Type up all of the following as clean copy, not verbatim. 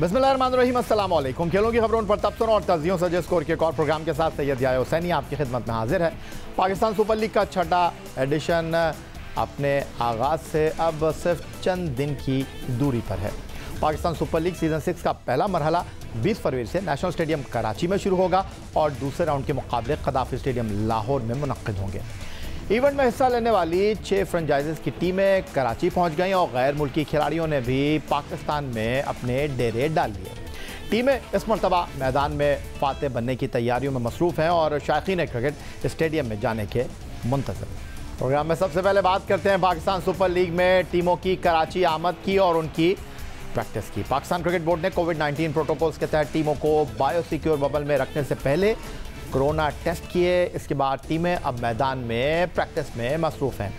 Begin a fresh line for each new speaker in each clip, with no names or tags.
बिस्मिल्लाहिर्रहमानिर्रहीम, अस्सलाम वालेकुम। खेलों की खबरों पर तबसर और तजियों सजे स्कोर के एक और प्रोग्राम के साथ सैयद याया हुसैनी आपकी खिदमत में हाजिर है। पाकिस्तान सुपर लीग का छठा एडिशन अपने आगाज़ से अब सिर्फ चंद दिन की दूरी पर है। पाकिस्तान सुपर लीग सीज़न 6 का पहला मरहला 20 फरवरी से नेशनल स्टेडियम कराची में शुरू होगा और दूसरे राउंड के मुकाबले कदाफी स्टेडियम लाहौर में मुनक्किद होंगे। इवेंट में हिस्सा लेने वाली 6 फ्रेंचाइजीज की टीमें कराची पहुंच गईं और गैर मुल्की खिलाड़ियों ने भी पाकिस्तान में अपने डेरे डाल लिए। टीमें इस मरतबा मैदान में फातेह बनने की तैयारियों में मसरूफ़ हैं और शायकीन क्रिकेट स्टेडियम में जाने के मुंतज़िर। प्रोग्राम में सबसे पहले बात करते हैं पाकिस्तान सुपर लीग में टीमों की कराची आमद की और उनकी प्रैक्टिस की। पाकिस्तान क्रिकेट बोर्ड ने कोविड-19 प्रोटोकॉल्स के तहत टीमों को बायोसिक्योर बबल में रखने से पहले कोरोना टेस्ट किए। इसके बाद टीमें अब मैदान में प्रैक्टिस में मसरूफ़ हैं।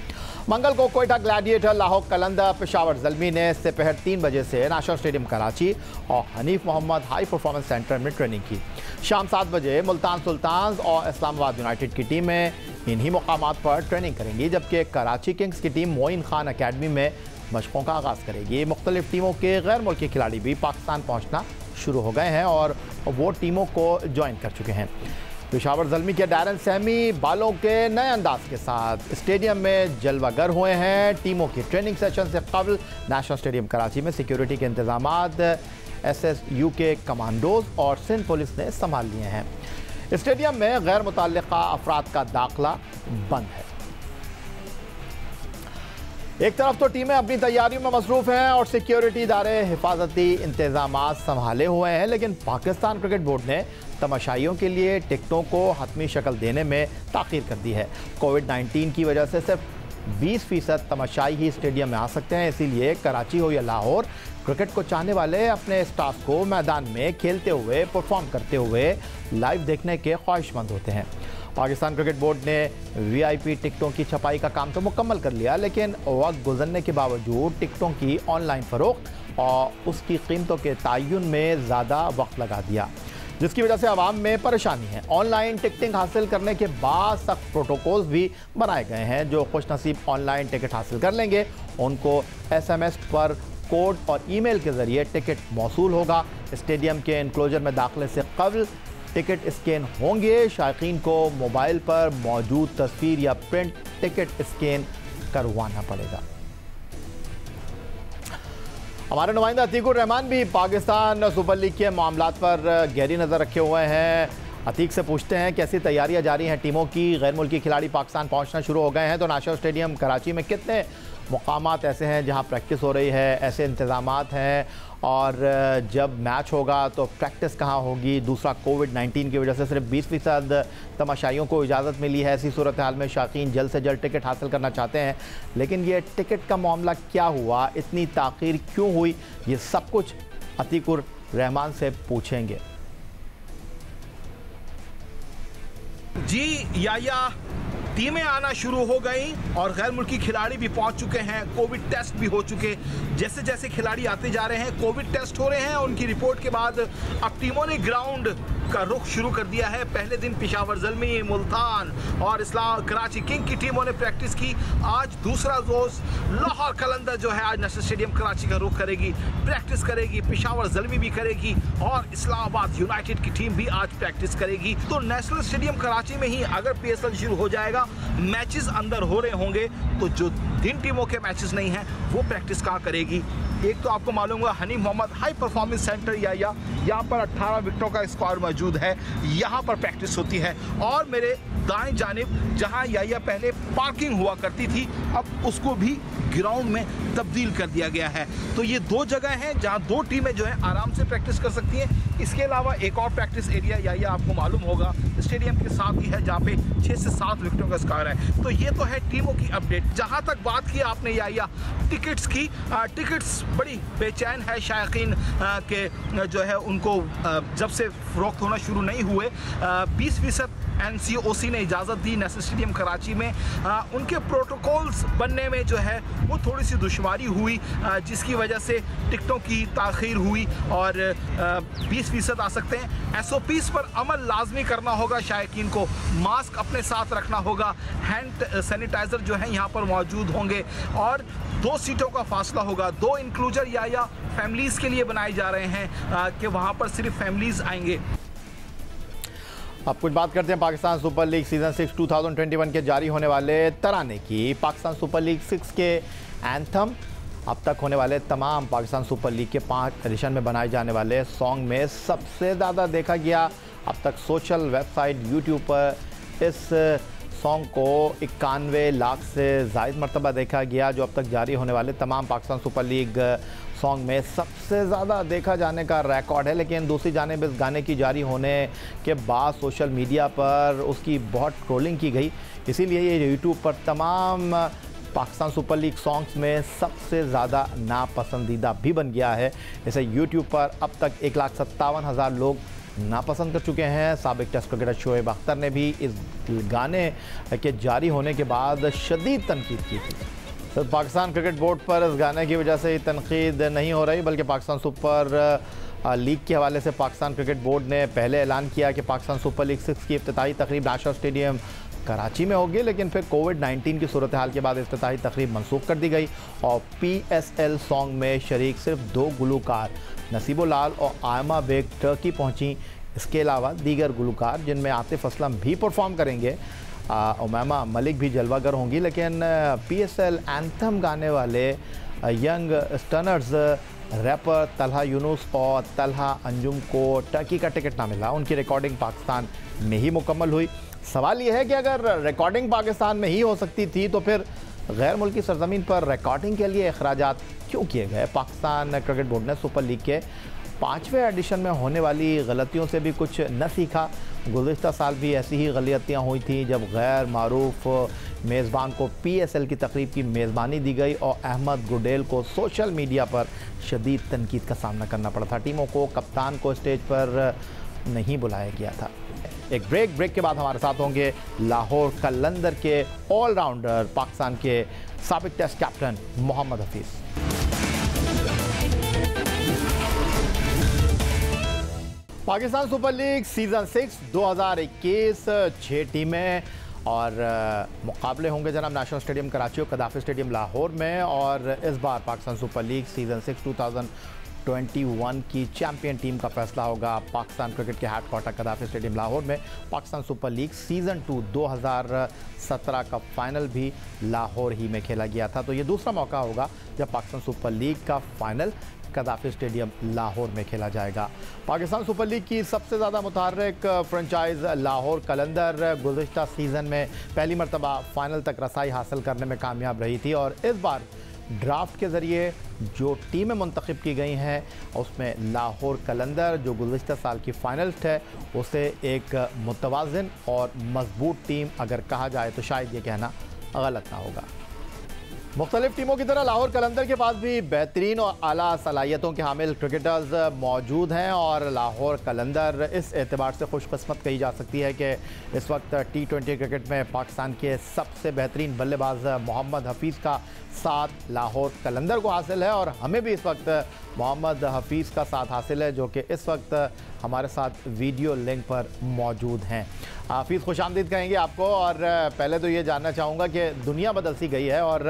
मंगल को कोयटा ग्लैडिएटर, लाहौर कलंदर, पेशावर ज़ल्मी ने दोपहर 3 बजे से नेशनल स्टेडियम कराची और Hanif Mohammad High Performance Centre में ट्रेनिंग की। शाम 7 बजे मुल्तान सुल्तान्स और इस्लामाबाद यूनाइटेड की टीमें इन्हीं मुकामात पर ट्रेनिंग करेंगी, जबकि कराची किंग्स की टीम मोइन खान अकेडमी में मशकों का आगाज़ करेगी। मुख्तलिफ टीमों के गैर मुल्की खिलाड़ी भी पाकिस्तान पहुँचना शुरू हो गए हैं और वो टीमों को ज्वाइन कर चुके हैं। पेशावर ज़ल्मी के डैरन सहमी बालों के नए अंदाज के साथ स्टेडियम में जलवागर हुए हैं। टीमों की ट्रेनिंग सेशन से कबल नेशनल स्टेडियम कराची में सिक्योरिटी के इंतजामात SSU के कमांडोज और सिंध पुलिस ने संभाल लिए हैं। स्टेडियम में गैर मुतल्लिका अफराद का दाखिला बंद है। एक तरफ तो टीमें अपनी तैयारियों में मसरूफ़ हैं और सिक्योरिटी इदारे हिफाजती इंतजामात संभाले हुए हैं, लेकिन पाकिस्तान क्रिकेट बोर्ड ने तमाशाइयों के लिए टिकटों को हतमी शक्ल देने में ताख़ीर कर दी है। कोविड-19 की वजह से सिर्फ 20% तमाशाई ही स्टेडियम में आ सकते हैं, इसीलिए कराची हो या लाहौर, क्रिकेट को चाहने वाले अपने स्टाफ को मैदान में खेलते हुए, परफॉर्म करते हुए लाइव देखने के ख्वाहिशमंद होते हैं। पाकिस्तान क्रिकेट बोर्ड ने VIP टिकटों की छपाई का काम तो मुकम्मल कर लिया, लेकिन वक्त गुजरने के बावजूद टिकटों की ऑनलाइन फ़रोख्त और उसकी कीमतों के तयन में ज़्यादा वक्त लगा दिया, जिसकी वजह से आवाम में परेशानी है। ऑनलाइन टिकटिंग हासिल करने के बाद सख्त प्रोटोकॉल्स भी बनाए गए हैं। जो खुशनसीब ऑनलाइन टिकट हासिल कर लेंगे उनको SMS पर कोड और ईमेल के ज़रिए टिकट मौसूल होगा। स्टेडियम के इनक्लोजर में दाखिले से कबल टिकट स्कैन होंगे। शायकीन को मोबाइल पर मौजूद तस्वीर या प्रिंट टिकट स्कैन करवाना पड़ेगा। हमारे नुमाइंदा अतीकुर रहमान भी पाकिस्तान सुपर लीग के मामलात पर गहरी नज़र रखे हुए हैं। अतीक से पूछते हैं कैसी तैयारियां जारी हैं टीमों की। गैर मुल्की खिलाड़ी पाकिस्तान पहुंचना शुरू हो गए हैं, तो नेशनल स्टेडियम कराची में कितने मुकामात ऐसे हैं जहां प्रैक्टिस हो रही है, ऐसे इंतज़ामात हैं, और जब मैच होगा तो प्रैक्टिस कहाँ होगी। दूसरा, कोविड-19 की वजह से सिर्फ 20% तमाशाइयों को इजाज़त मिली है। ऐसी सूरत हाल में शायकीन जल्द से जल्द टिकट हासिल करना चाहते हैं, लेकिन ये टिकट का मामला क्या हुआ, इतनी ताख़ीर क्यों हुई, ये सब कुछ अतीकुर रहमान से पूछेंगे।
जी याया, टीमें आना शुरू हो गई और गैर मुल्की खिलाड़ी भी पहुंच चुके हैं। कोविड टेस्ट भी हो चुके। जैसे जैसे खिलाड़ी आते जा रहे हैं कोविड टेस्ट हो रहे हैं। उनकी रिपोर्ट के बाद अब टीमों ने ग्राउंड का रुख शुरू कर दिया है। पहले दिन पेशावर ज़ल्मी, मुल्तान और कराची किंग की टीमों ने प्रैक्टिस की। आज दूसरा रोज लाहौर कलंदर जो है आज नेशनल स्टेडियम कराची का रुख करेगी, प्रैक्टिस करेगी। पेशावर ज़ल्मी भी करेगी और इस्लामाबाद यूनाइटेड की टीम भी आज प्रैक्टिस करेगी। तो नेशनल स्टेडियम कराची में ही अगर PSL शुरू हो जाएगा, मैचेस अंदर हो रहे होंगे, तो जो जिन टीमों के मैचेस नहीं हैं वो प्रैक्टिस कहाँ करेगी। एक तो आपको मालूम होगा Hanif Mohammad High Performance Centre या यहाँ पर 18 विकेटों का स्क्वाड मौजूद है, यहाँ पर प्रैक्टिस होती है। और मेरे दाएं जानिब जहाँ या पहले पार्किंग हुआ करती थी, अब उसको भी ग्राउंड में तब्दील कर दिया गया है। तो ये 2 जगह हैं जहाँ 2 टीमें जो है आराम से प्रैक्टिस कर सकती हैं। इसके अलावा एक और प्रैक्टिस एरिया या आपको मालूम होगा स्टेडियम के साथ ही है, जहाँ पे 6 से 7 विकेटों का स्कोर है। तो ये तो है टीमों की अपडेट। जहाँ तक बात की आपने या टिकट्स की, टिकट्स बड़ी बेचैन है शायकीन के जो है उनको जब से फ़रोख्त होना शुरू नहीं हुए 20% NCOC ने इजाज़त दी नेशनल स्टेडियम कराची में, उनके प्रोटोकॉल्स बनने में जो है वो थोड़ी सी दुश्वारी हुई, जिसकी वजह से टिकटों की ताख़ीर हुई और 20% आ सकते हैं। SOPs पर अमल लाजमी करना होगा, शायकीन को मास्क अपने साथ रखना होगा, हैंड सैनिटाइज़र जो है यहाँ पर मौजूद होंगे और 2 सीटों का फासला होगा। 2 इंक्लूजर या फैमिलीज़ के लिए बनाए जा रहे हैं कि वहाँ पर सिर्फ फैमिलीज़ आएंगे।
अब कुछ बात करते हैं पाकिस्तान सुपर लीग सीज़न 6 2021 के जारी होने वाले तराने की। पाकिस्तान सुपर लीग 6 के एंथम अब तक होने वाले तमाम पाकिस्तान सुपर लीग के 5 एडिशन में बनाए जाने वाले सॉन्ग में सबसे ज़्यादा देखा गया। अब तक सोशल वेबसाइट यूट्यूब पर इस सॉन्ग को 91 लाख से ज़ायद मरतबा देखा गया, जो अब तक जारी होने वाले तमाम पाकिस्तान सुपर लीग सॉन्ग में सबसे ज़्यादा देखा जाने का रिकॉर्ड है। लेकिन दूसरी जानिब इस गाने की जारी होने के बाद सोशल मीडिया पर उसकी बहुत ट्रोलिंग की गई, इसीलिए ये यूट्यूब पर तमाम पाकिस्तान सुपर लीग सॉन्ग्स में सबसे ज़्यादा नापसंदीदा भी बन गया है। इसे यूट्यूब पर अब तक 1,57,000 लोग नापसंद कर चुके हैं। साबिक टेस्ट क्रिकेटर शोएब अख्तर ने भी इस गाने के जारी होने के बाद शदीद तनकीद की थी। तो पाकिस्तान क्रिकेट बोर्ड पर इस गाने की वजह से तनकीद नहीं हो रही, बल्कि पाकिस्तान सुपर लीग के हवाले से पाकिस्तान क्रिकेट बोर्ड ने पहले ऐलान किया कि पाकिस्तान सुपर लीग 6 की इफ्तिताही तकरीब नेशनल स्टेडियम कराची में होगी, लेकिन फिर कोविड-19 की सूरत हाल के बाद इफ्तिताही तकरीब मनसूख कर दी गई और PSL सॉन्ग में शरीक सिर्फ 2 गुलूकार नसीबो लाल और आयमा बेग टर्की पहुंची। इसके अलावा दीगर गुलूकार जिनमें आतिफ असलम भी परफॉर्म करेंगे, उमैमा मलिक भी जलवागर होंगी, लेकिन PSL एंथम गाने वाले young stunners rapper Talha Younus और तलहा अंजुम को टर्की का टिकट ना मिला। उनकी रिकॉर्डिंग पाकिस्तान में ही मुकम्मल हुई। सवाल यह है कि अगर रिकॉर्डिंग पाकिस्तान में ही हो सकती थी तो फिर गैर मुल्की सरजमीन पर रिकॉर्डिंग के लिए अखराजात क्यों किए गए? पाकिस्तान क्रिकेट बोर्ड ने सुपर लीग के 5वें एडिशन में होने वाली गलतियों से भी कुछ न सीखा। गुज़िश्ता साल भी ऐसी ही गलतियाँ हुई थी जब गैर मारूफ मेज़बान को PSL की तकरीब की मेज़बानी दी गई और अहमद गुडेल को सोशल मीडिया पर शदीद तनकीद का सामना करना पड़ा था। टीमों को कप्तान को स्टेज पर नहीं बुलाया गया था। एक ब्रेक के बाद हमारे साथ होंगे लाहौर कलंदर के ऑलराउंडर पाकिस्तान के साबिक Test captain Mohammad Hafeez. Pakistan Super League season 6 2021 6 टीमें और मुकाबले होंगे जनाब नेशनल स्टेडियम कराची और कदाफी स्टेडियम लाहौर में। और इस बार पाकिस्तान सुपर लीग सीज़न 6 2021 की चैंपियन टीम का फैसला होगा पाकिस्तान क्रिकेट के हेडक्वार्टर कदाफी स्टेडियम लाहौर में। पाकिस्तान सुपर लीग सीज़न 2 2017 का फाइनल भी लाहौर ही में खेला गया था, तो ये दूसरा मौका होगा जब पाकिस्तान सुपर लीग का फाइनल कदाफी स्टेडियम लाहौर में खेला जाएगा। पाकिस्तान सुपर लीग की सबसे ज़्यादा मुतहर्रिक फ्रेंचाइज लाहौर कलंदर गुज़िश्ता सीज़न में पहली मरतबा फाइनल तक रसाई हासिल करने में कामयाब रही थी और इस बार ड्राफ्ट के ज़रिए जो टीमें मुंतखब की गई हैं उसमें लाहौर कलंदर जो गुज़िश्ता साल की फाइनलिस्ट है उसे एक मुतवाज़िन और मजबूत टीम अगर कहा जाए तो शायद ये कहना गलत ना होगा। मुख्तलिफ टीमों की तरह लाहौर कलंदर के पास भी बेहतरीन और आला सलाहियतों के हामिल क्रिकेटर्स मौजूद हैं और लाहौर कलंदर इस एतबार से खुशकिस्मत कही जा सकती है कि इस वक्त T20 क्रिकेट में पाकिस्तान के सबसे बेहतरीन बल्लेबाज मोहम्मद हफीज़ का साथ लाहौर कलंदर को हासिल है और हमें भी इस वक्त मोहम्मद हफीज़ का साथ हासिल है जो कि इस वक्त हमारे साथ वीडियो लिंक पर मौजूद हैं। हफीज़ खुशामदीद कहेंगे आपको और पहले तो ये जानना चाहूँगा कि दुनिया बदल सी गई है और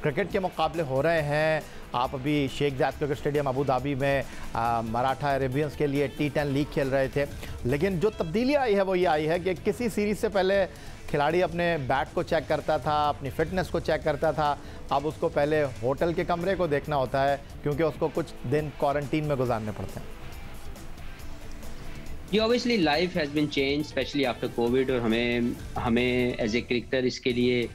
क्रिकेट के मुकाबले हो रहे हैं। आप अभी Sheikh Zayed cricket stadium Abu Dhabi में मराठा अरेबियंस के लिए T10 लीग खेल रहे थे, लेकिन जो तब्दीली आई है वो ये आई है कि किसी सीरीज़ से पहले खिलाड़ी अपने बैट को चेक करता था, अपनी फ़िटनेस को चेक करता था, अब उसको पहले होटल के कमरे को देखना होता है क्योंकि उसको कुछ दिन क्वारंटीन में गुजारने पड़ते हैं।
जी obviously life has been change specially after Covid और हमें एज ए क्रिकेटर इसके लिए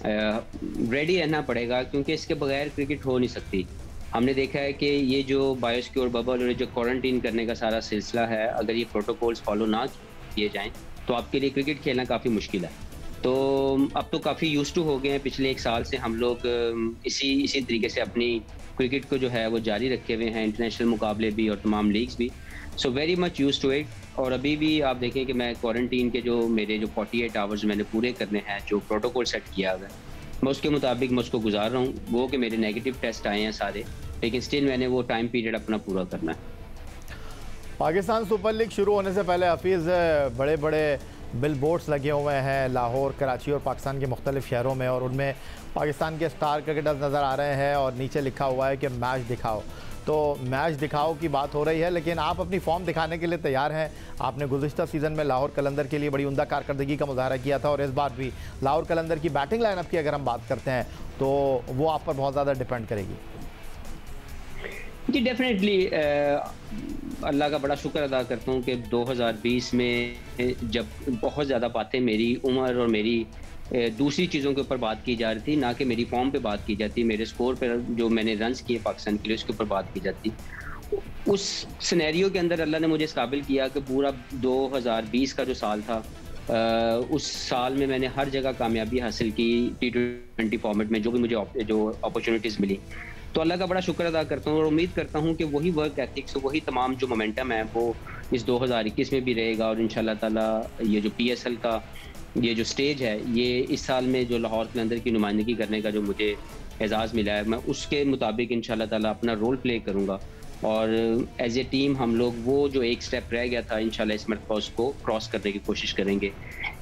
रेडी रहना पड़ेगा क्योंकि इसके बगैर क्रिकेट हो नहीं सकती। हमने देखा है कि ये जो बायोसिक्योर बबल और जो क्वारंटीन करने का सारा सिलसिला है, अगर ये प्रोटोकॉल्स फॉलो ना किए जाएं तो आपके लिए क्रिकेट खेलना काफ़ी मुश्किल है। तो अब तो काफ़ी यूज्ड टू हो गए हैं। पिछले 1 साल से हम लोग इसी तरीके से अपनी क्रिकेट को जो है वो जारी रखे हुए हैं, इंटरनेशनल मुकाबले भी और तमाम लीग्स भी। So very much used to it. और अभी भी आप देखें कि मैं क्वारंटीन के मेरे 48 आवर्स मैंने पूरे करने हैं, जो प्रोटोकॉल सेट किया हुआ है, मैं उसके मुताबिक मैं उसको गुजार रहा हूँ। वो कि मेरे नेगेटिव टेस्ट आए हैं सारे, लेकिन स्टिल मैंने वो टाइम पीरियड अपना पूरा करना है।
पाकिस्तान सुपर लीग शुरू होने से पहले हफीज़ बड़े बड़े बिल बोर्ड्स लगे हुए हैं लाहौर, कराची और पाकिस्तान के मुख्तलिफ शहरों में, और उनमें पाकिस्तान के स्टार क्रिकेटर्स नज़र आ रहे हैं और नीचे लिखा हुआ है कि मैच दिखाओ। तो मैच दिखाओ की बात हो रही है, लेकिन आप अपनी फॉर्म दिखाने के लिए तैयार हैं। आपने गुज़िश्ता सीज़न में लाहौर कलंदर के लिए बड़ी उम्दा कारकर्दगी का मुजाहरा किया था, और इस बार भी लाहौर कलंदर की बैटिंग लाइनअप की अगर हम बात करते हैं तो वो आप पर बहुत ज़्यादा डिपेंड करेगी।
जी डेफिनेटली, अल्लाह का बड़ा शुक्र अदा करता हूँ कि 2020 में जब बहुत ज़्यादा बातें मेरी उम्र और मेरी दूसरी चीज़ों के ऊपर बात की जा रही थी, ना कि मेरी फॉर्म पे बात की जाती, मेरे स्कोर पर जो मैंने रन्स किए पाकिस्तान के लिए उसके ऊपर बात की जाती। उस सिनेरियो के अंदर अल्लाह ने मुझे इस काबिल किया कि पूरा 2020 का जो साल था, उस साल में मैंने हर जगह कामयाबी हासिल की। T20 फॉर्मेट में जो भी मुझे जो अपॉर्चुनिटीज़ मिली, तो अल्लाह का बड़ा शुक्र अदा करता हूँ और उम्मीद करता हूँ कि वही वर्क एथिक्स, वही तमाम जो मोमेंटम है वो इस 2021 में भी रहेगा। और इंशाल्लाह ताला ये जो PSL का ये जो स्टेज है, ये इस साल में जो लाहौर कलंदर की नुमाइंदगी करने का जो मुझे एजाज़ मिला है, मैं उसके मुताबिक इंशाल्लाह ताला अपना रोल प्ले करूँगा। और एज ए टीम हम लोग वो जो एक स्टेप रह गया था, इंशाल्लाह इस मरतबा उसको क्रॉस करने की कोशिश करेंगे।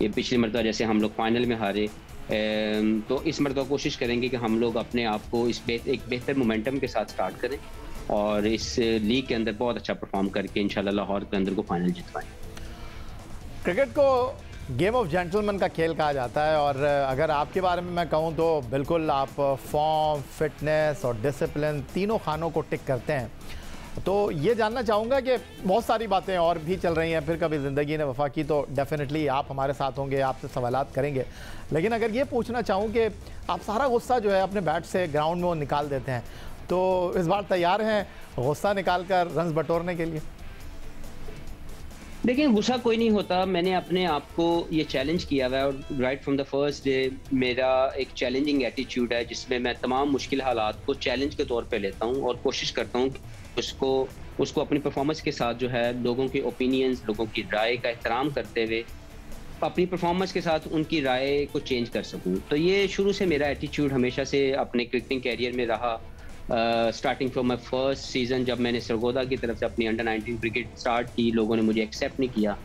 ये पिछली मरतबा जैसे हम लोग फाइनल में हारे, तो इस मरतबा कोशिश करेंगे कि हम लोग अपने आप को एक बेहतर मोमेंटम के साथ स्टार्ट करें और इस लीग के अंदर बहुत अच्छा परफॉर्म करके इंशाल्लाह लाहौर के अंदर को फाइनल जितवाएं।
क्रिकेट को गेम ऑफ जेंटलमैन का खेल कहा जाता है, और अगर आपके बारे में मैं कहूं तो बिल्कुल आप फॉर्म, फिटनेस और डिसिप्लिन तीनों खानों को टिक करते हैं। तो ये जानना चाहूँगा कि बहुत सारी बातें और भी चल रही हैं, फिर कभी ज़िंदगी ने वफ़ा की तो डेफिनेटली आप हमारे साथ होंगे, आपसे सवालात करेंगे। लेकिन अगर ये पूछना चाहूँ कि आप सारा गुस्सा जो है अपने बैट से ग्राउंड में वो निकाल देते हैं, तो इस बार तैयार हैं गुस्सा निकाल कर रन्स बटोरने के लिए?
देखिए, गुस्सा कोई नहीं होता। मैंने अपने आप को ये चैलेंज किया हुआ है और right from the first day मेरा एक चैलेंजिंग एटीट्यूड है, जिसमें मैं तमाम मुश्किल हालात को चैलेंज के तौर पे लेता हूँ और कोशिश करता हूँ उसको अपनी परफॉर्मेंस के साथ जो है लोगों के ओपिनियंस, लोगों की राय का एहतराम करते हुए अपनी परफॉर्मेंस के साथ उनकी राय को चेंज कर सकूँ। तो ये शुरू से मेरा एटीट्यूड हमेशा से अपने क्रिकेटिंग कैरियर में रहा। Starting from my first season, जब मैंने सरगोदा की तरफ से अपनी अंडर 19 क्रिकेट स्टार्ट की, लोगों ने मुझे एक्सेप्ट नहीं किया,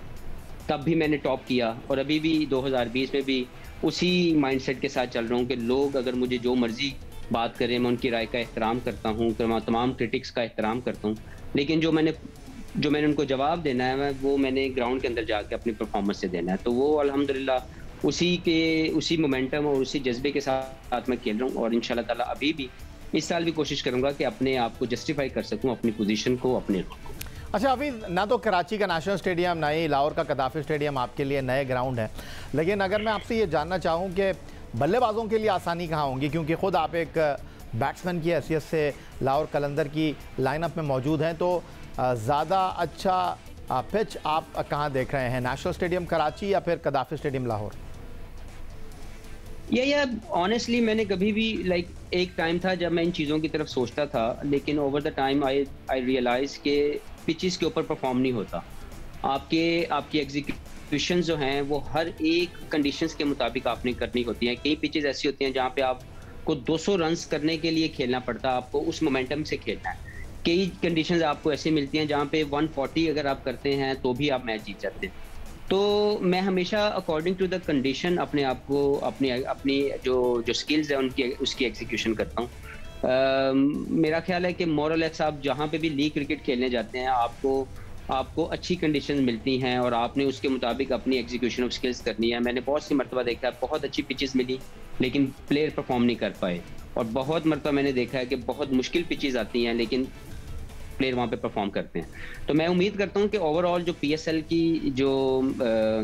तब भी मैंने टॉप किया। और अभी भी 2020 में भी उसी माइंडसेट के साथ चल रहा हूँ कि लोग अगर मुझे जो मर्जी बात करें, मैं उनकी राय का एहतराम करता हूँ, तमाम क्रिटिक्स का एहतराम करता हूँ, लेकिन जो मैंने उनको जवाब देना है वो मैंने ग्राउंड के अंदर जाके अपनी परफॉर्मेंस से देना है। तो वो अल्हम्दुलिल्लाह उसी मोमेंटम और उसी जज्बे के साथ मैं खेल रहा हूँ और इंशाल्लाह ताला अभी भी इस साल भी कोशिश करूंगा कि अपने आप को जस्टिफाई कर सकूं, अपनी पोजीशन को, अपने रोल को।
अच्छा, अभी ना तो कराची का नेशनल स्टेडियम, ना ही लाहौर का कदाफी स्टेडियम आपके लिए नए ग्राउंड है, लेकिन अगर मैं आपसे ये जानना चाहूँ कि बल्लेबाजों के लिए आसानी कहाँ होंगी, क्योंकि ख़ुद आप एक बैट्समैन की हैसियत से लाहौर कलंदर की लाइनअप में मौजूद हैं, तो ज़्यादा अच्छा पिच आप कहाँ देख रहे हैं, नेशनल स्टेडियम कराची या फिर कदाफी स्टेडियम लाहौर?
या ऑनेस्टली मैंने कभी भी एक टाइम था जब मैं इन चीज़ों की तरफ सोचता था, लेकिन over the time I realise के पिचेस के ऊपर परफॉर्म नहीं होता। आपकी एग्जीक्यूशन जो हैं वो हर एक कंडीशंस के मुताबिक आपने करनी होती हैं। कई पिचेस ऐसी होती हैं जहाँ पे आपको 200 रन्स करने के लिए खेलना पड़ता है, आपको उस मोमेंटम से खेलना है। कई कंडीशंस आपको ऐसी मिलती हैं जहाँ पे 140 अगर आप करते हैं तो भी आप मैच जीत जाते हैं। तो मैं हमेशा अकॉर्डिंग टू द कंडीशन अपने आप को अपनी जो स्किल्स है उसकी एग्जीक्यूशन करता हूँ। मेरा ख्याल है कि मोरलेस आप जहाँ पे भी लीग क्रिकेट खेलने जाते हैं, आपको अच्छी कंडीशन मिलती हैं और आपने उसके मुताबिक अपनी एग्जीक्यूशन ऑफ स्किल्स करनी है। मैंने बहुत सी मरतबा देखा है बहुत अच्छी पिचेस मिली लेकिन प्लेयर परफॉर्म नहीं कर पाए, और बहुत मरतबा मैंने देखा है कि बहुत मुश्किल पिचेस आती हैं लेकिन प्लेयर वहाँ पे परफॉर्म करते हैं। तो मैं उम्मीद करता हूँ कि ओवरऑल जो PSL की जो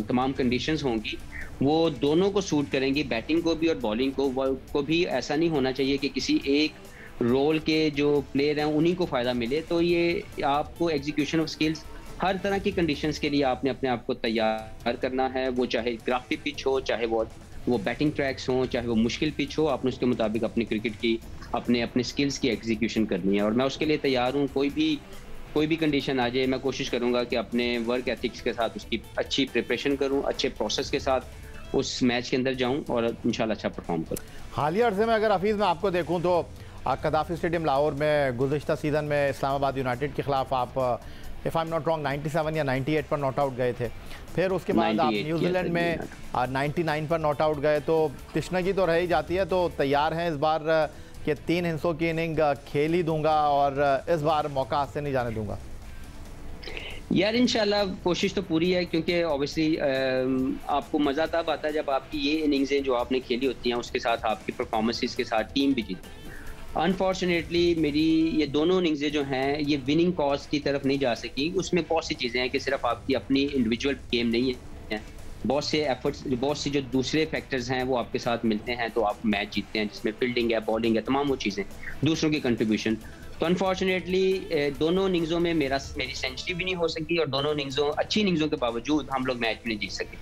तमाम कंडीशंस होंगी वो दोनों को सूट करेंगी, बैटिंग को भी और बॉलिंग को भी। ऐसा नहीं होना चाहिए कि किसी एक रोल के जो प्लेयर हैं उन्हीं को फ़ायदा मिले। तो ये आपको एग्जीक्यूशन ऑफ स्किल्स हर तरह की कंडीशंस के लिए आपने अपने आप को तैयार करना है, वो चाहे ग्राफिक पिच हो, चाहे वो वो बैटिंग ट्रैक्स हों, चाहे वो मुश्किल पिच हो, आपने उसके मुताबिक अपनी क्रिकेट की अपने स्किल्स की एग्जीक्यूशन करनी है। और मैं उसके लिए तैयार हूँ। कोई भी कंडीशन आ जाए, मैं कोशिश करूँगा कि अपने वर्क एथिक्स के साथ उसकी अच्छी प्रिपरेशन करूँ, अच्छे प्रोसेस के साथ उस मैच के अंदर जाऊँ और इंशाल्लाह अच्छा परफॉर्म करूँ।
हालिया अर्से में अगर हफीज़ मैं आपको देखूँ तो कदाफी स्टेडियम लाहौर में गुज़िश्ता सीज़न में इस्लामाबाद यूनाइटेड के ख़िलाफ़ आप if I am not wrong 97 या 98 पर नॉट आउट गए थे। फिर उसके बाद आप न्यूजीलैंड में 99 पर नॉट आउट गए। तो तिश्नगी तो रह ही जाती है। तो तैयार हैं इस बार कि 3 हिस्सों की इनिंग खेल ही दूंगा और इस बार मौका हाथ से नहीं जाने दूंगा?
यार इंशाल्लाह कोशिश तो पूरी है, क्योंकि ऑब्वियसली आपको मज़ा तब आता है जब आपकी ये इनिंग्सें जो आपने खेली होती हैं उसके साथ आपकी परफॉर्मेंसेस के साथ टीम भी जीती। अनफॉर्चुनेटली मेरी ये दोनों इनिंग्सें जो हैं ये विनिंग कॉज की तरफ नहीं जा सकी। उसमें बहुत सी चीज़ें हैं कि सिर्फ आपकी अपनी इंडिविजुअल गेम नहीं है, बहुत से एफर्ट्स, बहुत सी जो दूसरे फैक्टर्स हैं वो आपके साथ मिलते हैं तो आप मैच जीतते हैं, जिसमें फील्डिंग है, बॉलिंग है, तमाम वो चीज़ें, दूसरों की कंट्रीब्यूशन। तो अनफॉर्चुनेटली दोनों इनिंग्सों में मेरी सेंचुरी भी नहीं हो सकी और दोनों इनिंग्सों अच्छी इनिंग्सों के बावजूद हम लोग मैच भी नहीं जीत सके।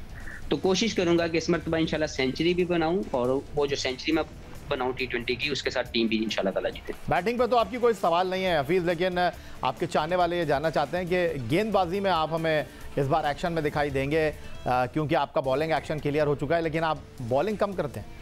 तो कोशिश करूंगा कि इस मरतबा इंशाल्लाह सेंचुरी भी बनाऊं और वो जो सेंचुरी मैं बनाऊं T20 की, उसके साथ टीम भी इंशाल्लाह ताला जीते।
बैटिंग पे तो आपकी कोई सवाल नहीं है हफीज़, लेकिन आपके चाहने वाले ये जानना चाहते हैं कि गेंदबाजी में आप हमें इस बार एक्शन में दिखाई देंगे, क्योंकि आपका बॉलिंग एक्शन क्लियर हो चुका है, लेकिन आप बॉलिंग कम करते हैं।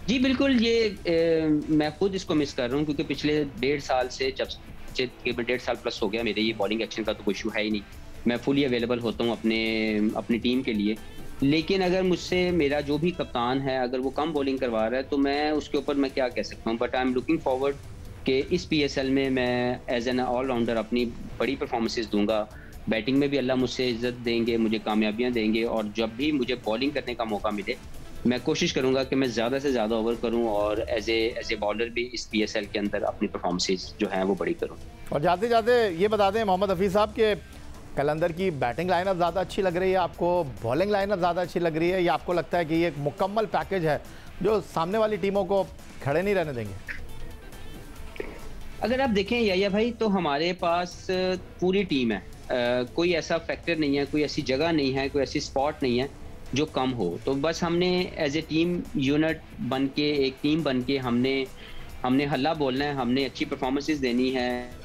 जी बिल्कुल, ये मैं खुद इसको मिस कर रहा हूँ, क्योंकि पिछले 1.5 साल से जब तकरीबन 1.5 साल प्लस हो गया मेरे ये बॉलिंग एक्शन का तो कोई इशू है ही नहीं। मैं फुली अवेलेबल होता हूँ अपनी टीम के लिए। लेकिन अगर मुझसे मेरा जो भी कप्तान है अगर वो कम बॉलिंग करवा रहा है तो मैं उसके ऊपर मैं क्या कह सकता हूँ। But I am looking forward कि इस PSL में मैं एज एन ऑलराउंडर अपनी बड़ी परफॉर्मेंसेस दूंगा। बैटिंग में भी अल्लाह मुझसे इज्जत देंगे, मुझे कामयाबियाँ देंगे, और जब भी मुझे बॉलिंग करने का मौका मिले मैं कोशिश करूंगा कि मैं ज़्यादा से ज़्यादा ओवर करूं और एज ए बॉलर भी इस PSL के अंदर अपनी परफॉर्मेंसेस जो हैं वो बड़ी करूं।
और जाते जाते ये बता दें मोहम्मद हफीज़ साहब के कलंदर की बैटिंग लाइनअप ज़्यादा अच्छी लग रही है आपको, बॉलिंग लाइनअप ज़्यादा अच्छी लग रही है, या आपको लगता है कि ये एक मुकम्मल पैकेज है जो सामने वाली टीमों को खड़े नहीं रहने देंगे?
अगर आप देखें याया भाई तो हमारे पास पूरी टीम है, कोई ऐसा फैक्टर नहीं है, कोई ऐसी जगह नहीं है, कोई ऐसी स्पॉट नहीं है जो कम हो। तो बस हमने एज ए टीम यूनिट बन के, एक टीम बन के हमने हल्ला बोलना है, हमने अच्छी परफॉर्मेंसेस देनी है।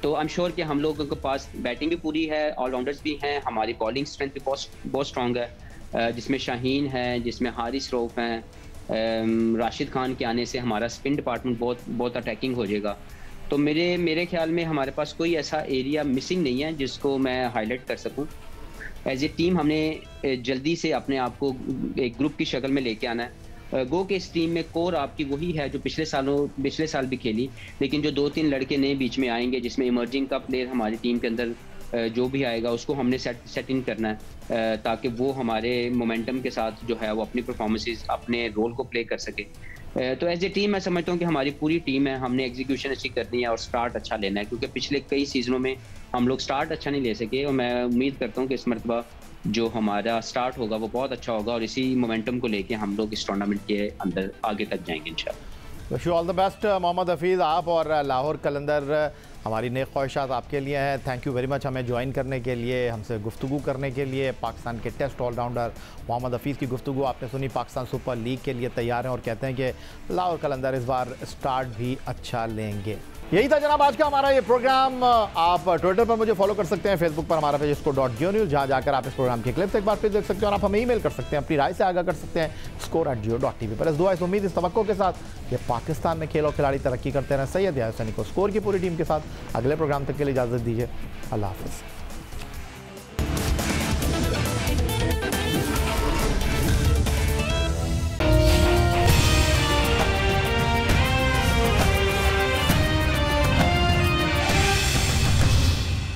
तो आई एम श्योर कि हम लोगों के पास बैटिंग भी पूरी है, ऑलराउंडर्स भी हैं, हमारी बॉलिंग स्ट्रेंथ भी बहुत स्ट्रॉन्ग है, जिसमें शाहीन है, जिसमें हारिस रऊफ हैं, राशिद खान के आने से हमारा स्पिन डिपार्टमेंट बहुत अटैकिंग हो जाएगा। तो मेरे ख्याल में हमारे पास कोई ऐसा एरिया मिसिंग नहीं है जिसको मैं हाईलाइट कर सकूं। एज ए टीम हमने जल्दी से अपने आप को एक ग्रुप की शक्ल में लेके आना है। गो के इस टीम में कोर आपकी वही है जो पिछले साल भी खेली, लेकिन जो 2-3 लड़के नए बीच में आएंगे, जिसमें इमर्जिंग का प्लेयर हमारी टीम के अंदर जो भी आएगा उसको हमने सेट इन करना है, ताकि वो हमारे मोमेंटम के साथ जो है वो अपनी परफॉर्मेंसेस, अपने रोल को प्ले कर सके। तो एज ए टीम मैं समझता हूँ कि हमारी पूरी टीम है, हमने एग्जीक्यूशन अच्छी करनी है और स्टार्ट अच्छा लेना है, क्योंकि पिछले कई सीजनों में हम लोग स्टार्ट अच्छा नहीं ले सके। और मैं उम्मीद करता हूँ कि इस मरतबा जो हमारा स्टार्ट होगा वो बहुत अच्छा होगा और इसी मोमेंटम को लेके हम लोग इस टूर्नामेंट के अंदर आगे तक जाएंगे इंशाल्लाह।
Wish you all the best Mohammad Hafeez. आप और लाहौर कलंदर हमारी नेक ख्वाहिशात आपके लिए हैं। थैंक यू वेरी मच हमें ज्वाइन करने के लिए, हमसे गुफ्तगू करने के लिए। पाकिस्तान के टेस्ट ऑलराउंडर मोहम्मद हफीज़ की गुफ्तगू आपने सुनी। पाकिस्तान सुपर लीग के लिए तैयार हैं और कहते हैं कि लाहौर कलंदर इस बार स्टार्ट भी अच्छा लेंगे। यही था जनाब आज का हमारा ये प्रोग्राम। आप ट्विटर पर मुझे फॉलो कर सकते हैं, फेसबुक पर हमारा पेज score.geo जहाँ जाकर आप इस प्रोग्राम के क्लिप्स एक बार फिर देख सकते हैं और आप हमें ईमेल कर सकते हैं, अपनी राय से आगाह कर सकते हैं score@geo.tv पर। इस दुआ इस उम्मीद इस तवक्को के साथ कि पाकिस्तान में खेल और खिलाड़ी तरक्की करते रहें। सैयद याहिया हुसैनी को स्कोर की पूरी टीम के साथ अगले प्रोग्राम तक के लिए इजाज़त दीजिए। अल्लाह हाफ़िज़।